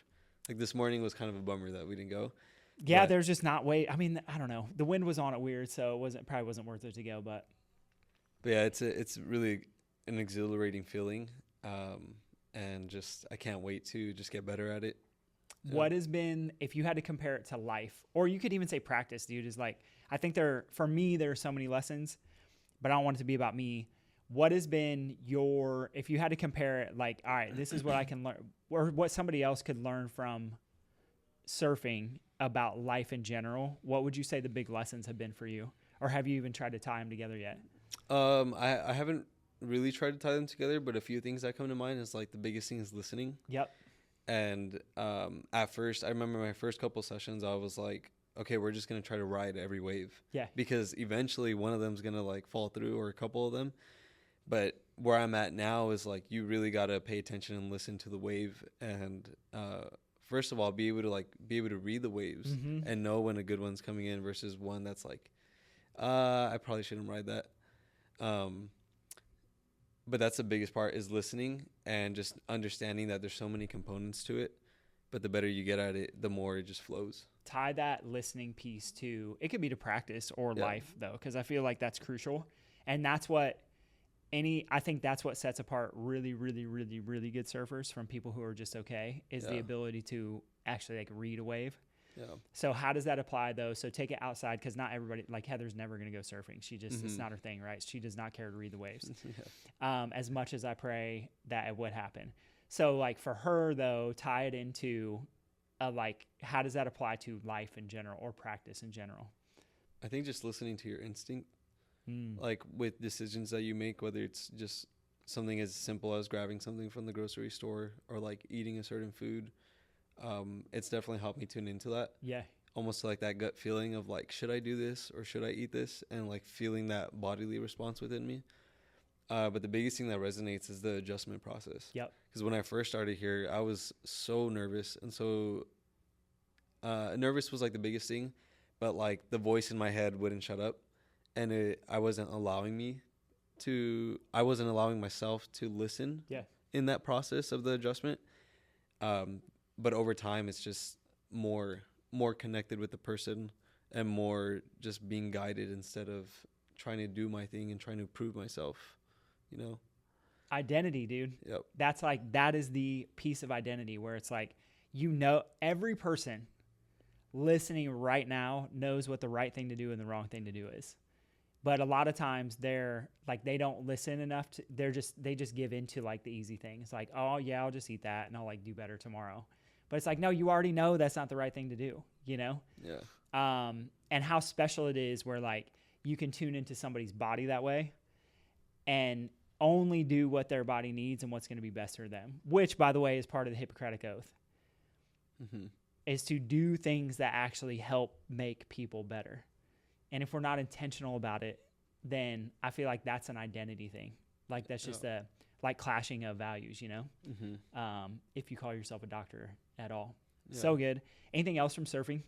Like, this morning was kind of a bummer that we didn't go. Yeah, there's just not I mean, I don't know. The wind was on it weird, so it probably wasn't worth it to go. But yeah, it's really an exhilarating feeling, and just I can't wait to just get better at it. Yeah. What has been, if you had to compare it to life, or you could even say practice, dude, is like, I think for me, there are so many lessons, but I don't want it to be about me. What has been if you had to compare it, like, all right, this is what I can learn, or what somebody else could learn from surfing about life in general, what would you say the big lessons have been for you? Or have you even tried to tie them together yet? I haven't really tried to tie them together, but a few things that come to mind is like the biggest thing is listening. Yep. And at first, I remember my first couple sessions, I was like, okay, we're just going to try to ride every wave. Yeah. Because eventually one of them's going to like fall through, or a couple of them. But where I'm at now is like, you really got to pay attention and listen to the wave. And first of all, be able to read the waves and know when a good one's coming in versus one that's like, I probably shouldn't ride that. But that's the biggest part, is listening and just understanding that there's so many components to it. But the better you get at it, the more it just flows. Tie that listening piece to, it could be to practice or life though, because I feel like that's crucial. And that's what I think that's what sets apart really, really, really, really good surfers from people who are just okay, is the ability to actually like read a wave. Yeah. So how does that apply though? So take it outside, because not everybody, like Heather's never going to go surfing. She just, it's not her thing, right? She does not care to read the waves. As much as I pray that it would happen. So like for her though, tie it into like, how does that apply to life in general or practice in general? I think just listening to your instinct, like with decisions that you make, whether it's just something as simple as grabbing something from the grocery store or like eating a certain food. It's definitely helped me tune into that. Yeah. Almost like that gut feeling of like, should I do this or should I eat this? And like feeling that bodily response within me. But the biggest thing that resonates is the adjustment process. Yep. Because when I first started here, I was so nervous. And so nervous was like the biggest thing. But like the voice in my head wouldn't shut up. And I wasn't allowing myself to listen in that process of the adjustment. But over time, it's just more connected with the person and more just being guided instead of trying to do my thing and trying to prove myself, you know? Identity, dude. Yep. That's like, that is the piece of identity where it's like, you know, every person listening right now knows what the right thing to do and the wrong thing to do is. But a lot of times they're like, they don't listen enough to, they just give into like the easy thing. It's like, oh yeah, I'll just eat that and I'll like do better tomorrow. But it's like, no, you already know that's not the right thing to do, you know? Yeah. And how special it is where like you can tune into somebody's body that way and only do what their body needs and what's going to be best for them, which by the way is part of the Hippocratic Oath, is to do things that actually help make people better. And if we're not intentional about it, then I feel like that's an identity thing. Like that's just a like clashing of values, you know, if you call yourself a doctor at all. Yeah. So good. Anything else from surfing?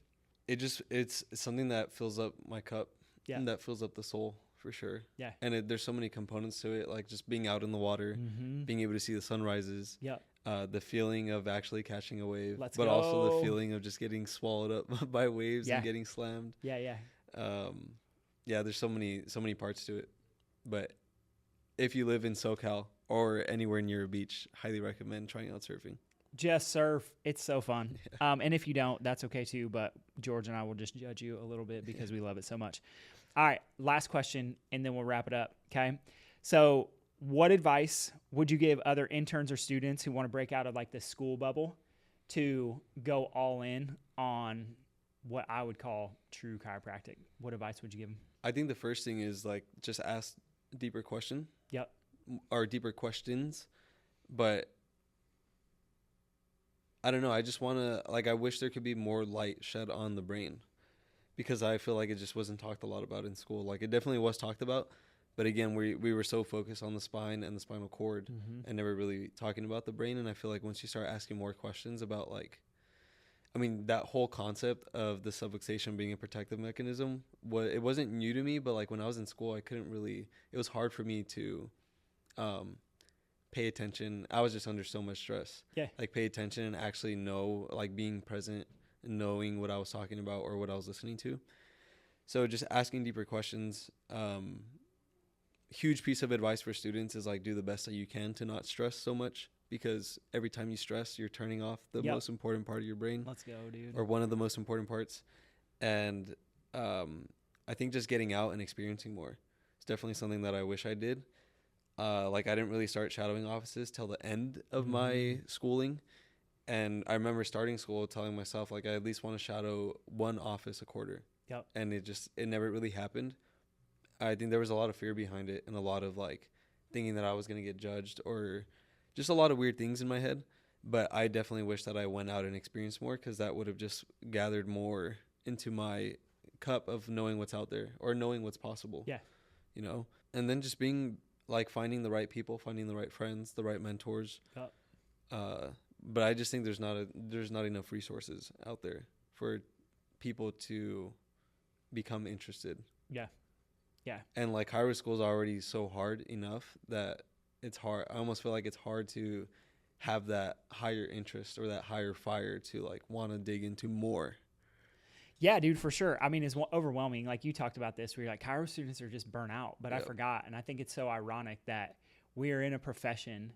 It's something that fills up my cup. Yeah. And that fills up the soul for sure. Yeah. And there's so many components to it, like just being out in the water, being able to see the sunrises. Yep. The feeling of actually catching a wave, Let's but go. Also the feeling of just getting swallowed up by waves and getting slammed. Yeah. Yeah. There's so many parts to it, but if you live in SoCal or anywhere near a beach, highly recommend trying out surfing. Just surf. It's so fun. Yeah. And if you don't, that's okay too, but George and I will just judge you a little bit because we love it so much. All right, last question, and then we'll wrap it up, okay? So what advice would you give other interns or students who want to break out of like the school bubble to go all in on what I would call true chiropractic? What advice would you give them? I think the first thing is like just ask deeper question. Yep. Or deeper questions. But I don't know. I just want to, like, I wish there could be more light shed on the brain because I feel like it just wasn't talked a lot about in school. Like it definitely was talked about. But again, we were so focused on the spine and the spinal cord and never really talking about the brain. And I feel like once you start asking more questions about like, I mean, that whole concept of the subluxation being a protective mechanism, it wasn't new to me, but like when I was in school, it was hard for me to pay attention. I was just under so much stress. Yeah. Like pay attention and actually know, like being present and knowing what I was talking about or what I was listening to. So just asking deeper questions. Huge piece of advice for students is like do the best that you can to not stress so much. Because every time you stress, you're turning off the most important part of your brain. Let's go, dude. Or one of the most important parts. And I think just getting out and experiencing more. It's definitely something that I wish I did. Like I didn't really start shadowing offices till the end of my schooling. And I remember starting school telling myself like I at least want to shadow one office a quarter. Yep. And it never really happened. I think there was a lot of fear behind it and a lot of like thinking that I was going to get judged or just a lot of weird things in my head. But I definitely wish that I went out and experienced more because that would have just gathered more into my cup of knowing what's out there or knowing what's possible. Yeah. You know, and then just being like finding the right people, finding the right friends, the right mentors. Yep. But I just think there's not enough resources out there for people to become interested. Yeah. Yeah. And like chiro school is already so hard enough that it's hard. I almost feel like it's hard to have that higher interest or that higher fire to like want to dig into more. Yeah, dude, for sure. I mean, it's overwhelming. Like you talked about this where you're like, chiro students are just burnt out, but I forgot. And I think it's so ironic that we are in a profession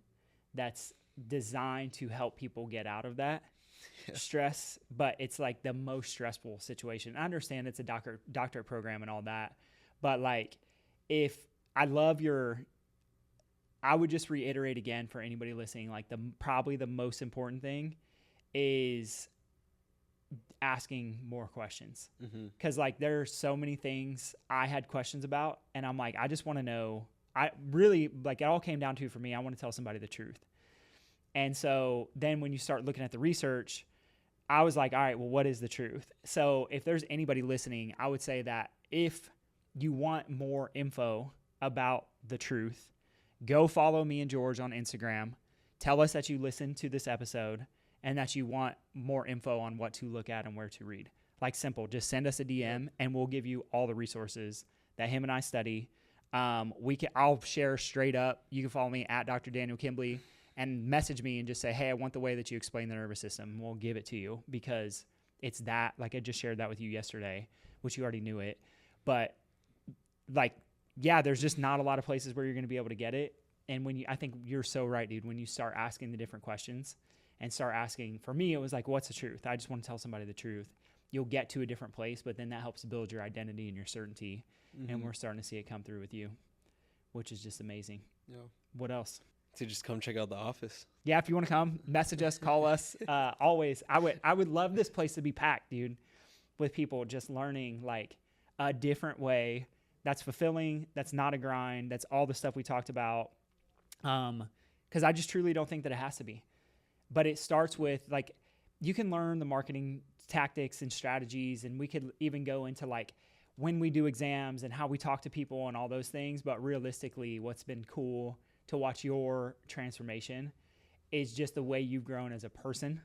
that's designed to help people get out of that stress, but it's like the most stressful situation. I understand it's a doctorate program and all that, but like I would just reiterate again for anybody listening, like probably the most important thing is asking more questions. Cause like there's so many things I had questions about and I'm like, I just want to know, I really like it all came down to for me, I want to tell somebody the truth. And so then when you start looking at the research, I was like, all right, well, what is the truth? So if there's anybody listening, I would say that if you want more info about the truth, go follow me and George on Instagram. Tell us that you listened to this episode and that you want more info on what to look at and where to read. Like simple, just send us a DM and we'll give you all the resources that him and I study. I'll share straight up. You can follow me at Dr. Daniel Kimbley and message me and just say, hey, I want the way that you explain the nervous system. We'll give it to you because it's that, like I just shared that with you yesterday, which you already knew it. But like, yeah, there's just not a lot of places where you're going to be able to get it. And I think you're so right, dude, when you start asking the different questions and start asking, for me, it was like, what's the truth? I just want to tell somebody the truth. You'll get to a different place, but then that helps build your identity and your certainty. Mm-hmm. And we're starting to see it come through with you, which is just amazing. Yeah. What else? To just come check out the office. Yeah, if you want to come, message us, call us. Always. I would love this place to be packed, dude, with people just learning like a different way that's fulfilling, that's not a grind, that's all the stuff we talked about. Because I just truly don't think that it has to be. But it starts with, like, you can learn the marketing tactics and strategies, and we could even go into like when we do exams and how we talk to people and all those things. But realistically, what's been cool to watch your transformation is just the way you've grown as a person,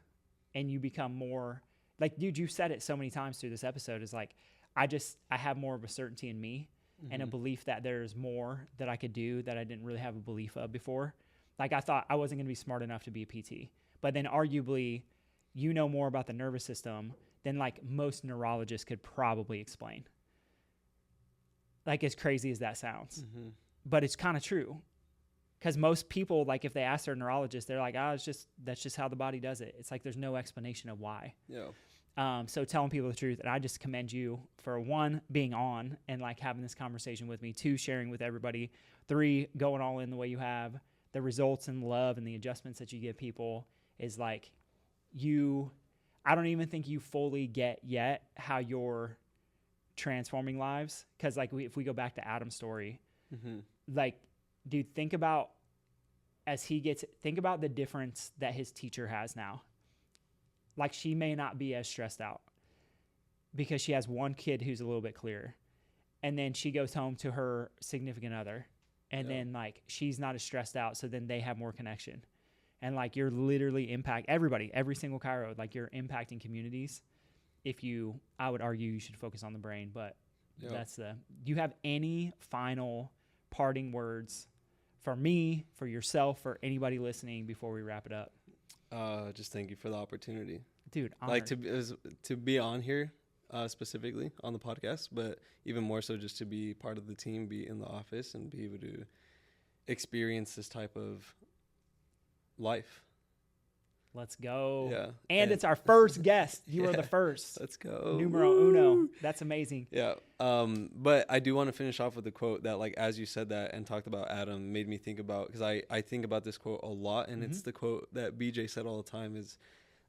and you become more like, dude, you've said it so many times through this episode, is like, I have more of a certainty in me and a belief that there's more that I could do that I didn't really have a belief of before. Like, I thought I wasn't going to be smart enough to be a PT, but then arguably you know more about the nervous system than like most neurologists could probably explain. Like, as crazy as that sounds, but it's kind of true. Because most people, like, if they ask their neurologist, they're like, that's just how the body does it. It's like there's no explanation of why. Yeah. So telling people the truth, and I just commend you for, 1, being on and like having this conversation with me, 2, sharing with everybody, 3, going all in the way you have. The results and love and the adjustments that you give people is like, I don't even think you fully get yet how you're transforming lives. Because like if we go back to Adam's story, like, dude, think about the difference that his teacher has now. Like, she may not be as stressed out because she has one kid who's a little bit clearer. And then she goes home to her significant other. And then like, she's not as stressed out. So then they have more connection. And like, you're literally every single chiro, like, you're impacting communities. I would argue you should focus on the brain, but do you have any final parting words for me, for yourself, for anybody listening before we wrap it up? Just thank you for the opportunity, dude. Honored. Like to be on here, specifically on the podcast, but even more so just to be part of the team, be in the office, and be able to experience this type of life. Let's go. Yeah. And it's our first guest. You are the first. Let's go. Numero uno. That's amazing. Yeah. But I do want to finish off with a quote that, like, as you said that and talked about Adam, made me think about, because I think about this quote a lot, and it's the quote that BJ said all the time, is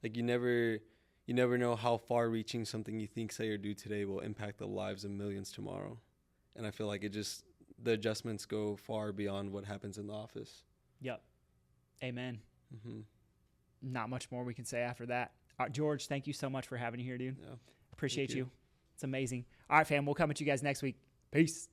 like, you never know how far reaching something you think, say, or do today will impact the lives of millions tomorrow. And I feel like the adjustments go far beyond what happens in the office. Yep. Amen. Not much more we can say after that. George, thank you so much for having you here, dude. Yeah. Appreciate you. It's amazing. All right, fam. We'll come at you guys next week. Peace.